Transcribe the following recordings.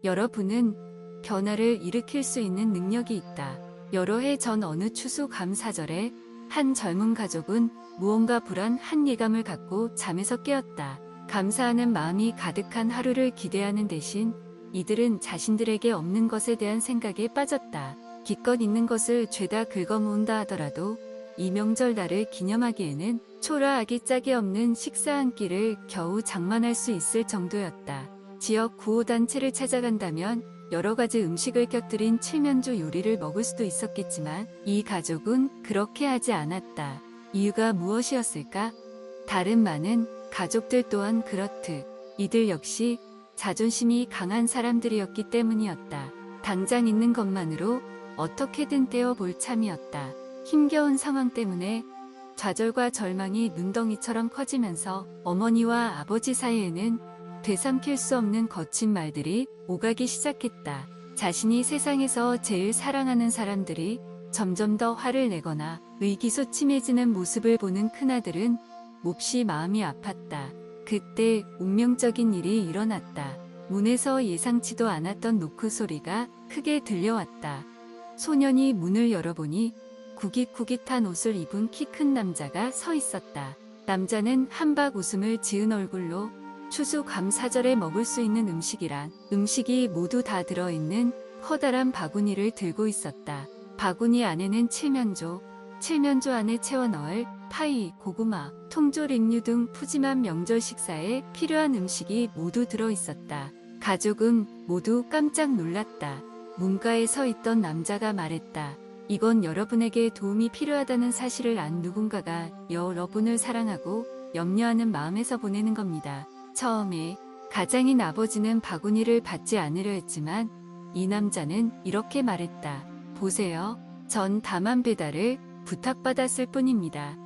여러분은 변화를 일으킬 수 있는 능력이 있다. 여러 해 전 어느 추수감사절에 한 젊은 가족은 무언가 불안한 예감을 갖고 잠에서 깨었다. 감사하는 마음이 가득한 하루를 기대하는 대신 이들은 자신들에게 없는 것에 대한 생각에 빠졌다. 기껏 있는 것을 죄다 긁어모은다 하더라도 이 명절날을 기념하기에는 초라하기 짝이 없는 식사 한 끼를 겨우 장만할 수 있을 정도였다. 지역 구호단체를 찾아간다면 여러 가지 음식을 곁들인 칠면조 요리를 먹을 수도 있었겠지만 이 가족은 그렇게 하지 않았다. 이유가 무엇이었을까? 다른 많은 가족들 또한 그렇듯 이들 역시 자존심이 강한 사람들이었기 때문이었다. 당장 있는 것만으로 어떻게든 떼어볼 참이었다. 힘겨운 상황 때문에 좌절과 절망이 눈덩이처럼 커지면서 어머니와 아버지 사이에는 되삼킬 수 없는 거친 말들이 오가기 시작했다. 자신이 세상에서 제일 사랑하는 사람들이 점점 더 화를 내거나 의기소침해지는 모습을 보는 큰아들은 몹시 마음이 아팠다. 그때 운명적인 일이 일어났다. 문에서 예상치도 않았던 노크 소리가 크게 들려왔다. 소년이 문을 열어보니 구깃구깃한 옷을 입은 키 큰 남자가 서 있었다. 남자는 한박 웃음을 지은 얼굴로 추수감사절에 먹을 수 있는 음식이 모두 다 들어있는 커다란 바구니를 들고 있었다. 바구니 안에는 칠면조 안에 채워 넣을 파이, 고구마, 통조림 육류 등 푸짐한 명절 식사에 필요한 음식이 모두 들어있었다. 가족은 모두 깜짝 놀랐다. 문가에 서 있던 남자가 말했다. 이건 여러분에게 도움이 필요하다는 사실을 안 누군가가 여러분을 사랑하고 염려하는 마음에서 보내는 겁니다. 처음에 가장인 아버지는 바구니를 받지 않으려 했지만 이 남자는 이렇게 말했다. 보세요. 전 다만 배달을 부탁받았을 뿐입니다.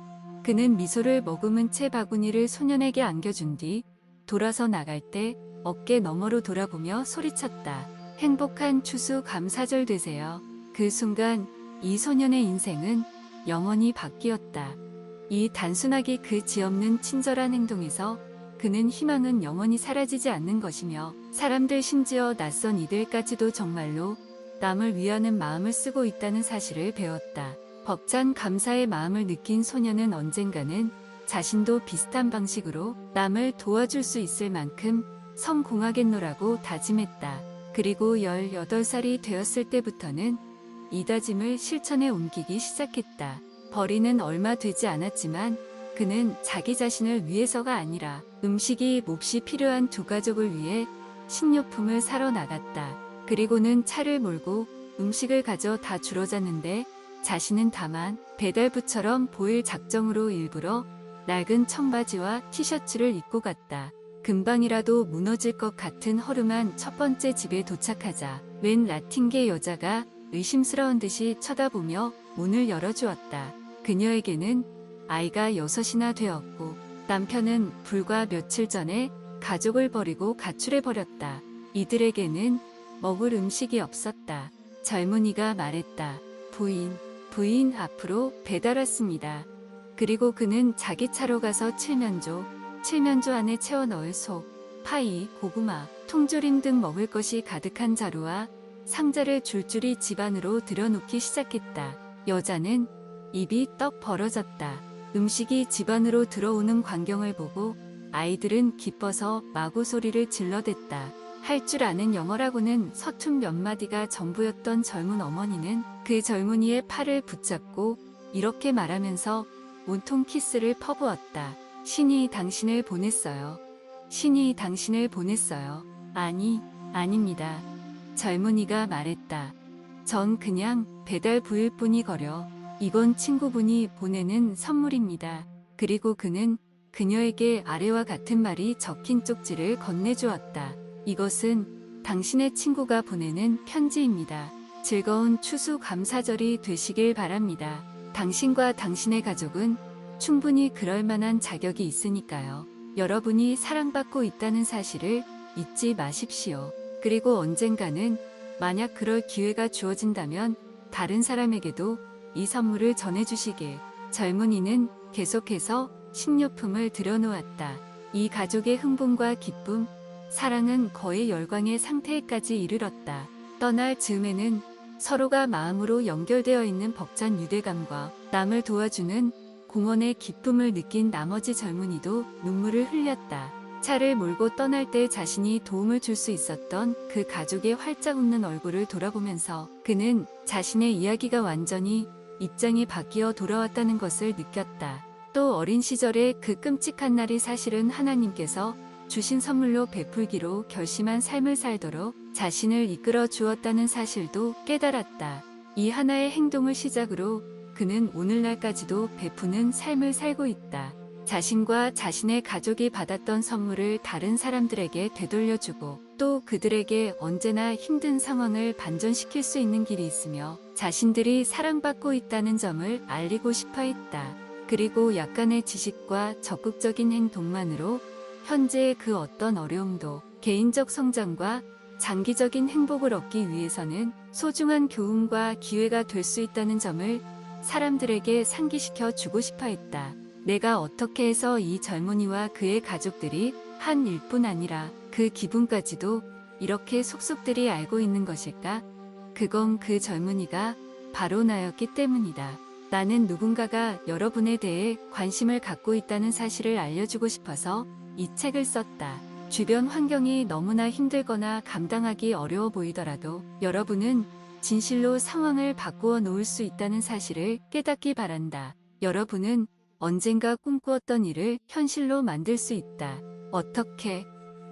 그는 미소를 머금은 채 바구니를 소년에게 안겨준 뒤 돌아서 나갈 때 어깨 너머로 돌아보며 소리쳤다. 행복한 추수감사절 되세요. 그 순간 이 소년의 인생은 영원히 바뀌었다. 이 단순하기 그지없는 친절한 행동에서 그는 희망은 영원히 사라지지 않는 것이며 사람들 심지어 낯선 이들까지도 정말로 남을 위하는 마음을 쓰고 있다는 사실을 배웠다. 벅찬 감사의 마음을 느낀 소년은 언젠가는 자신도 비슷한 방식으로 남을 도와줄 수 있을 만큼 성공하겠노라고 다짐했다. 그리고 18살이 되었을 때부터는 이 다짐을 실천에 옮기기 시작했다. 벌이는 얼마 되지 않았지만 그는 자기 자신을 위해서가 아니라 음식이 몹시 필요한 두 가족을 위해 식료품을 사러 나갔다. 그리고는 차를 몰고 음식을 가져 다 줄어졌는데 자신은 다만 배달부처럼 보일 작정으로 일부러 낡은 청바지와 티셔츠를 입고 갔다. 금방이라도 무너질 것 같은 허름한 첫 번째 집에 도착하자 웬 라틴계 여자가 의심스러운 듯이 쳐다보며 문을 열어주었다. 그녀에게는 아이가 6이나 되었고 남편은 불과 며칠 전에 가족을 버리고 가출해버렸다. 이들에게는 먹을 음식이 없었다. 젊은이가 말했다. 부인 앞으로 배달 왔습니다. 그리고 그는 자기 차로 가서 칠면조 안에 채워 넣을 속, 파이, 고구마, 통조림 등 먹을 것이 가득한 자루와 상자를 줄줄이 집 안으로 들여놓기 시작했다. 여자는 입이 떡 벌어졌다. 음식이 집 안으로 들어오는 광경을 보고 아이들은 기뻐서 마구 소리를 질러댔다. 할 줄 아는 영어라고는 서툰 몇 마디가 전부였던 젊은 어머니는 그 젊은이의 팔을 붙잡고 이렇게 말하면서 온통 키스를 퍼부었다. 신이 당신을 보냈어요. 신이 당신을 보냈어요. 아닙니다. 젊은이가 말했다. 전 그냥 배달 부일 뿐이거려. 이건 친구분이 보내는 선물입니다. 그리고 그는 그녀에게 아래와 같은 말이 적힌 쪽지를 건네주었다. 이것은 당신의 친구가 보내는 편지입니다. 즐거운 추수감사절이 되시길 바랍니다. 당신과 당신의 가족은 충분히 그럴 만한 자격이 있으니까요. 여러분이 사랑받고 있다는 사실을 잊지 마십시오. 그리고 언젠가는 만약 그럴 기회가 주어진다면 다른 사람에게도 이 선물을 전해주시길. 젊은이는 계속해서 식료품을 들여놓았다. 이 가족의 흥분과 기쁨, 사랑은 거의 열광의 상태에까지 이르렀다. 떠날 즈음에는 서로가 마음으로 연결되어 있는 벅찬 유대감과 남을 도와주는 공헌의 기쁨을 느낀 나머지 젊은이도 눈물을 흘렸다. 차를 몰고 떠날 때 자신이 도움을 줄 수 있었던 그 가족의 활짝 웃는 얼굴을 돌아보면서 그는 자신의 이야기가 완전히 입장이 바뀌어 돌아왔다는 것을 느꼈다. 또 어린 시절의 그 끔찍한 날이 사실은 하나님께서 주신 선물로 베풀기로 결심한 삶을 살도록 자신을 이끌어 주었다는 사실도 깨달았다. 이 하나의 행동을 시작으로 그는 오늘날까지도 베푸는 삶을 살고 있다. 자신과 자신의 가족이 받았던 선물을 다른 사람들에게 되돌려주고 또 그들에게 언제나 힘든 상황을 반전시킬 수 있는 길이 있으며 자신들이 사랑받고 있다는 점을 알리고 싶어 했다. 그리고 약간의 지식과 적극적인 행동만으로 현재의 그 어떤 어려움도 개인적 성장과 장기적인 행복을 얻기 위해서는 소중한 교훈과 기회가 될 수 있다는 점을 사람들에게 상기시켜 주고 싶어 했다. 내가 어떻게 해서 이 젊은이와 그의 가족들이 한 일뿐 아니라 그 기분까지도 이렇게 속속들이 알고 있는 것일까? 그건 그 젊은이가 바로 나였기 때문이다. 나는 누군가가 여러분에 대해 관심을 갖고 있다는 사실을 알려주고 싶어서 이 책을 썼다. 주변 환경이 너무나 힘들거나 감당하기 어려워 보이더라도 여러분은 진실로 상황을 바꾸어 놓을 수 있다는 사실을 깨닫기 바란다. 여러분은 언젠가 꿈꾸었던 일을 현실로 만들 수 있다. 어떻게?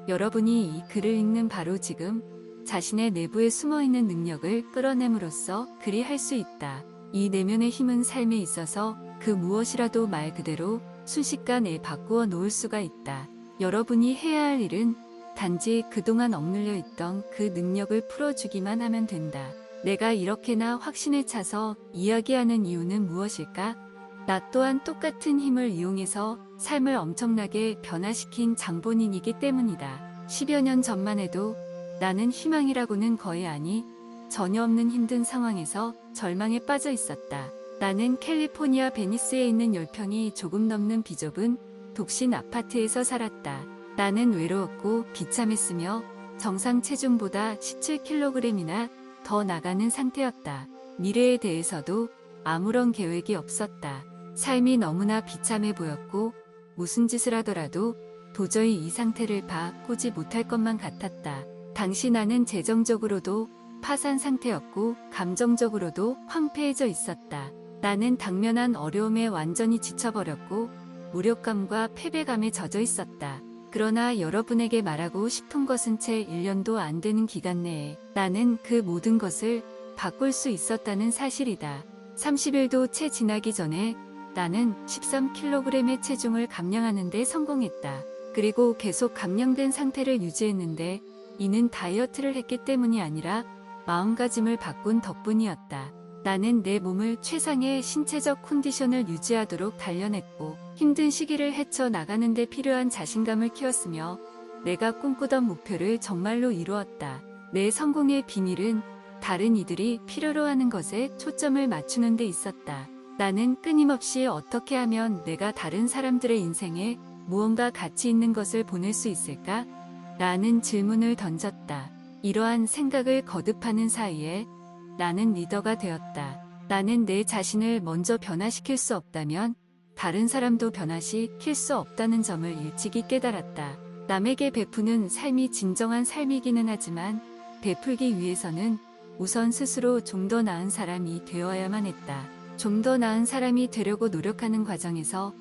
여러분이 이 글을 읽는 바로 지금 자신의 내부에 숨어있는 능력을 끌어냄으로써 그리 할 수 있다. 이 내면의 힘은 삶에 있어서 그 무엇이라도 말 그대로 순식간에 바꾸어 놓을 수가 있다. 여러분이 해야 할 일은 단지 그동안 억눌려 있던 그 능력을 풀어주기만 하면 된다. 내가 이렇게나 확신에 차서 이야기하는 이유는 무엇일까? 나 또한 똑같은 힘을 이용해서 삶을 엄청나게 변화시킨 장본인이기 때문이다. 10여 년 전만 해도 나는 희망이라고는 거의 아니 전혀 없는 힘든 상황에서 절망에 빠져 있었다. 나는 캘리포니아 베니스에 있는 10평이 조금 넘는 비좁은 독신 아파트에서 살았다. 나는 외로웠고 비참했으며 정상 체중보다 17kg이나 더 나가는 상태였다. 미래에 대해서도 아무런 계획이 없었다. 삶이 너무나 비참해 보였고 무슨 짓을 하더라도 도저히 이 상태를 바꾸지 못할 것만 같았다. 당시 나는 재정적으로도 파산 상태였고 감정적으로도 황폐해져 있었다. 나는 당면한 어려움에 완전히 지쳐버렸고 무력감과 패배감에 젖어 있었다. 그러나 여러분에게 말하고 싶은 것은 채 1년도 안 되는 기간 내에 나는 그 모든 것을 바꿀 수 있었다는 사실이다. 30일도 채 지나기 전에 나는 13kg의 체중을 감량하는 데 성공했다. 그리고 계속 감량된 상태를 유지했는데 이는 다이어트를 했기 때문이 아니라 마음가짐을 바꾼 덕분이었다. 나는 내 몸을 최상의 신체적 컨디션을 유지하도록 단련했고 힘든 시기를 헤쳐나가는 데 필요한 자신감을 키웠으며 내가 꿈꾸던 목표를 정말로 이루었다. 내 성공의 비밀은 다른 이들이 필요로 하는 것에 초점을 맞추는 데 있었다. 나는 끊임없이 어떻게 하면 내가 다른 사람들의 인생에 무언가 가치 있는 것을 보낼 수 있을까? 라는 질문을 던졌다. 이러한 생각을 거듭하는 사이에 나는 리더가 되었다. 나는 내 자신을 먼저 변화시킬 수 없다면 다른 사람도 변화시킬 수 없다는 점을 일찍이 깨달았다. 남에게 베푸는 삶이 진정한 삶이기는 하지만 베풀기 위해서는 우선 스스로 좀 더 나은 사람이 되어야만 했다. 좀 더 나은 사람이 되려고 노력하는 과정에서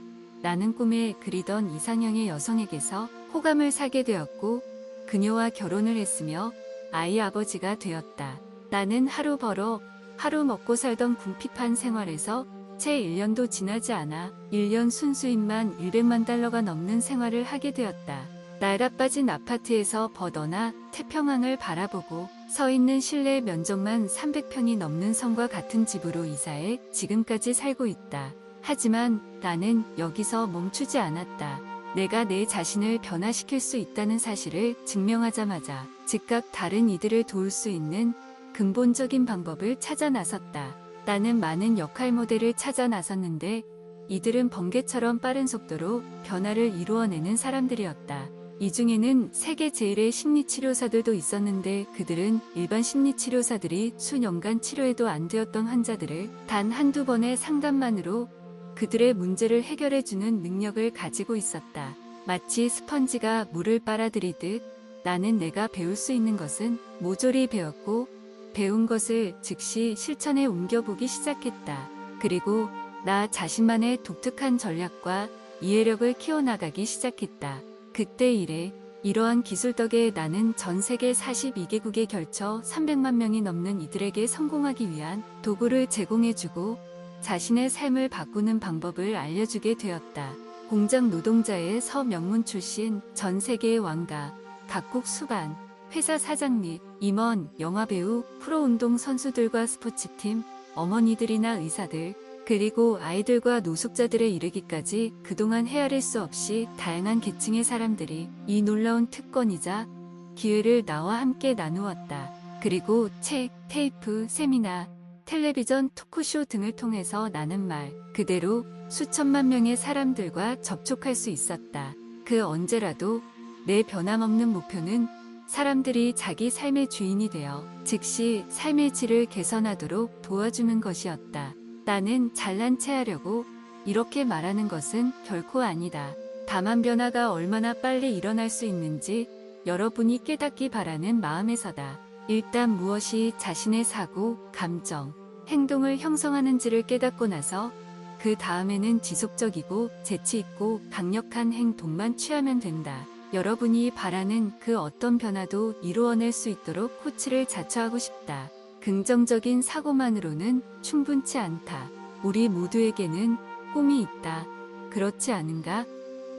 나는 꿈에 그리던 이상형의 여성에게서 호감을 사게 되었고 그녀와 결혼을 했으며 아이 아버지가 되었다. 나는 하루 벌어 하루 먹고 살던 궁핍한 생활에서 채 1년도 지나지 않아 1년 순수익만 100만 달러가 넘는 생활을 하게 되었다. 낡아빠진 아파트에서 벗어나 태평양을 바라보고 서 있는 실내 면적만 300평이 넘는 성과 같은 집으로 이사해 지금까지 살고 있다. 하지만 나는 여기서 멈추지 않았다. 내가 내 자신을 변화시킬 수 있다는 사실을 증명하자마자 즉각 다른 이들을 도울 수 있는 근본적인 방법을 찾아 나섰다. 나는 많은 역할 모델을 찾아 나섰는데 이들은 번개처럼 빠른 속도로 변화를 이루어내는 사람들이었다. 이 중에는 세계 제일의 심리치료사들도 있었는데 그들은 일반 심리치료사들이 수년간 치료해도 안 되었던 환자들을 단 한두 번의 상담만으로 그들의 문제를 해결해주는 능력을 가지고 있었다. 마치 스펀지가 물을 빨아들이듯 나는 내가 배울 수 있는 것은 모조리 배웠고 배운 것을 즉시 실천에 옮겨보기 시작했다. 그리고 나 자신만의 독특한 전략과 이해력을 키워나가기 시작했다. 그때 이래 이러한 기술 덕에 나는 전 세계 42개국에 걸쳐 300만 명이 넘는 이들에게 성공하기 위한 도구를 제공해주고 자신의 삶을 바꾸는 방법을 알려주게 되었다. 공장 노동자의 서명문 출신, 전 세계의 왕가, 각국 수반, 회사 사장 및 임원, 영화배우, 프로운동 선수들과 스포츠팀, 어머니들이나 의사들, 그리고 아이들과 노숙자들에 이르기까지 그동안 헤아릴 수 없이 다양한 계층의 사람들이 이 놀라운 특권이자 기회를 나와 함께 나누었다. 그리고 책, 테이프, 세미나, 텔레비전, 토크쇼 등을 통해서 나는 말 그대로 수천만 명의 사람들과 접촉할 수 있었다. 그 언제라도 내 변함없는 목표는 사람들이 자기 삶의 주인이 되어 즉시 삶의 질을 개선하도록 도와주는 것이었다. 나는 잘난 체 하려고 이렇게 말하는 것은 결코 아니다. 다만 변화가 얼마나 빨리 일어날 수 있는지 여러분이 깨닫기 바라는 마음에서다. 일단 무엇이 자신의 사고, 감정, 행동을 형성하는지를 깨닫고 나서 그 다음에는 지속적이고 재치있고 강력한 행동만 취하면 된다. 여러분이 바라는 그 어떤 변화도 이루어낼 수 있도록 코치를 자처하고 싶다. 긍정적인 사고만으로는 충분치 않다. 우리 모두에게는 꿈이 있다. 그렇지 않은가?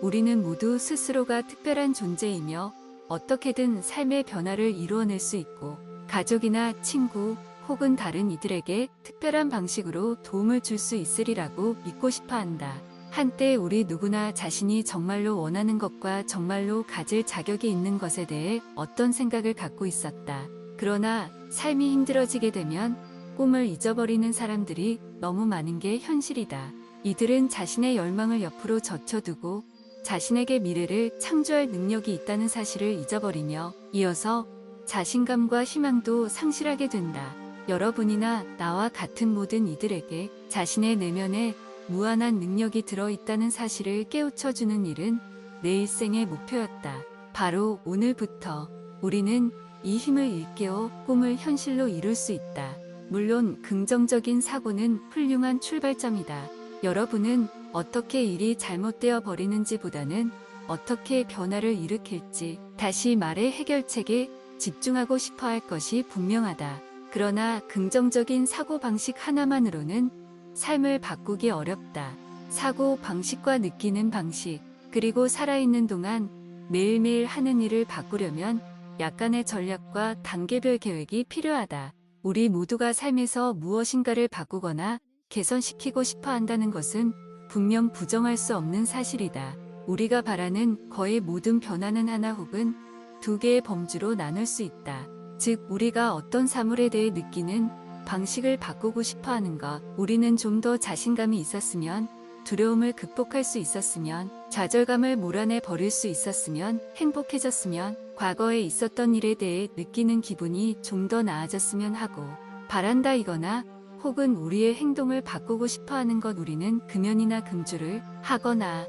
우리는 모두 스스로가 특별한 존재이며 어떻게든 삶의 변화를 이루어낼 수 있고 가족이나 친구 혹은 다른 이들에게 특별한 방식으로 도움을 줄 수 있으리라고 믿고 싶어 한다. 한때 우리 누구나 자신이 정말로 원하는 것과 정말로 가질 자격이 있는 것에 대해 어떤 생각을 갖고 있었다. 그러나 삶이 힘들어지게 되면 꿈을 잊어버리는 사람들이 너무 많은 게 현실이다. 이들은 자신의 열망을 옆으로 젖혀두고 자신에게 미래를 창조할 능력이 있다는 사실을 잊어버리며 이어서 자신감과 희망도 상실하게 된다. 여러분이나 나와 같은 모든 이들에게 자신의 내면에 무한한 능력이 들어있다는 사실을 깨우쳐주는 일은 내 일생의 목표였다. 바로 오늘부터 우리는 이 힘을 일깨워 꿈을 현실로 이룰 수 있다. 물론 긍정적인 사고는 훌륭한 출발점이다. 여러분은 어떻게 일이 잘못되어 버리는지보다는 어떻게 변화를 일으킬지 다시 말해 해결책에 집중하고 싶어 할 것이 분명하다. 그러나 긍정적인 사고방식 하나만으로는 삶을 바꾸기 어렵다. 사고 방식과 느끼는 방식, 그리고 살아있는 동안 매일매일 하는 일을 바꾸려면 약간의 전략과 단계별 계획이 필요하다. 우리 모두가 삶에서 무엇인가를 바꾸거나 개선시키고 싶어 한다는 것은 분명 부정할 수 없는 사실이다. 우리가 바라는 거의 모든 변화는 하나 혹은 두 개의 범주로 나눌 수 있다. 즉, 우리가 어떤 사물에 대해 느끼는 방식을 바꾸고 싶어 하는 것, 우리는 좀 더 자신감이 있었으면, 두려움을 극복할 수 있었으면, 좌절감을 몰아내 버릴 수 있었으면, 행복해졌으면, 과거에 있었던 일에 대해 느끼는 기분이 좀 더 나아졌으면 하고 바란다이거나 혹은 우리의 행동을 바꾸고 싶어 하는 것, 우리는 금연이나 금주를 하거나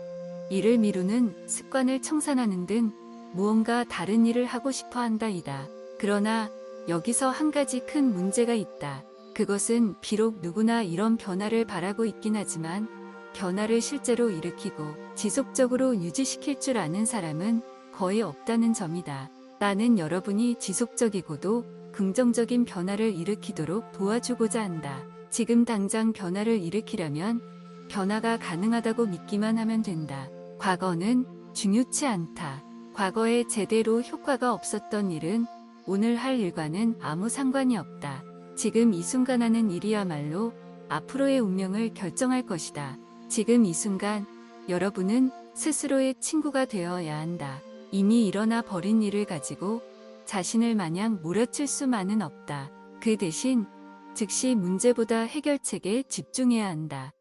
일을 미루는 습관을 청산하는 등 무언가 다른 일을 하고 싶어 한다이다. 그러나 여기서 한 가지 큰 문제가 있다. 그것은 비록 누구나 이런 변화를 바라고 있긴 하지만 변화를 실제로 일으키고 지속적으로 유지시킬 줄 아는 사람은 거의 없다는 점이다. 나는 여러분이 지속적이고도 긍정적인 변화를 일으키도록 도와주고자 한다. 지금 당장 변화를 일으키려면 변화가 가능하다고 믿기만 하면 된다. 과거는 중요치 않다. 과거에 제대로 효과가 없었던 일은 오늘 할 일과는 아무 상관이 없다. 지금 이 순간 하는 일이야말로 앞으로의 운명을 결정할 것이다. 지금 이 순간 여러분은 스스로의 친구가 되어야 한다. 이미 일어나 버린 일을 가지고 자신을 마냥 몰아칠 수만은 없다. 그 대신 즉시 문제보다 해결책에 집중해야 한다.